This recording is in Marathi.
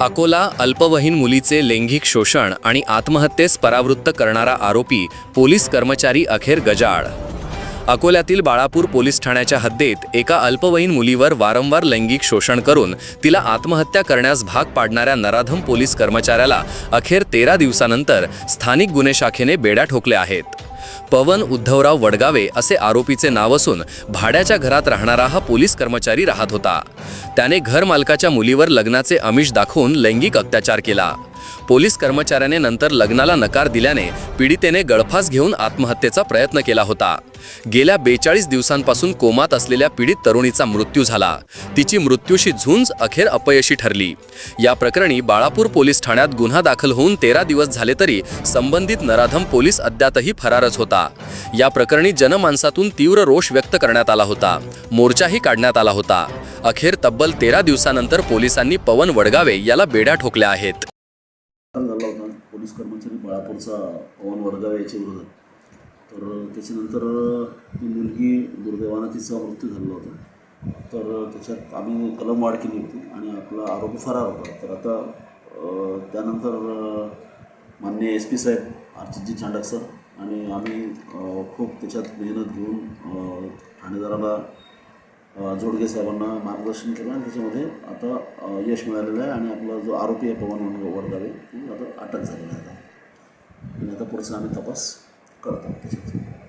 अकोला अल्पवयीन मुलीचे लैंगिक शोषण आणि आत्महत्येस परावृत्त करणारा आरोपी पोलीस कर्मचारी अखेर गजाआड। अकोल्यातील बाळापूर पोलीस ठाण्याच्या हद्दीत एका अल्पवयीन मुलीवर वारंवार लैंगिक शोषण करून तिला आत्महत्या करण्यास भाग पाडणाऱ्या नराधम पोलीस कर्मचाऱ्याला अखेर 13 दिवसानंतर स्थानिक गुन्हे शाखेने बेड्या ठोकल्या आहेत। पवन उद्धवराव वडगावे असे आरोपीचे नाव असून भाड्याच्या घरात राहणारा हा पोलीस कर्मचारी राहत होता। त्याने घर मालकाच्या मुलीवर लग्नाचे आमिष दाखवून लैंगिक अत्याचार केला। पोलीस कर्मचाऱ्याने नंतर लग्नाला नकार दिल्याने पीडितेने गळफास घेऊन आत्महत्येचा प्रयत्न केला होता। गेल्या 42 दिवसांपासून कोमात असलेल्या पीडित तरुणीचा मृत्यू झाला। तिची मृत्यूशी झुंज अखेर अपयशी ठरली। या प्रकरणी बाळापूर पोलीस ठाण्यात गुन्हा दाखल होऊन 13 दिवस झाले तरी संबंधित नराधम पोलीस अद्यापही फरारच होता। या प्रकरणी जनमानसातून तीव्र रोष व्यक्त करण्यात आला होता। मोर्चाही काढण्यात आला होता। अखेर तब्बल 13 दिवसानंतर पोलिसांनी पवन वडगावे याला बेड्या ठोकल्या आहेत। पोलीस कर्मचारी बाळापूरचा पवन वडगावे याच्या विरोधात तर त्याच्यानंतर ती मुलगी दुर्दैवानं तिचा मृत्यू झालेला होता। तर त्याच्यात आम्ही कलमवाढ केली होती आणि आपला आरोपी फरार होता। तर आता त्यानंतर माननीय SP साहेब अर्चितजी चांडक सर आणि आम्ही खूप त्याच्यात मेहनत घेऊन ठाणेदाराला जोडगे साहेबांना मार्गदर्शन केलं आणि त्याच्यामध्ये आता यश मिळालेलं आहे आणि आपला जो आरोपी आहे पवन वडगावे तो आता अटक झालेला आहे आणि आता पुढचा आम्ही तपास करतो त्याच्यात।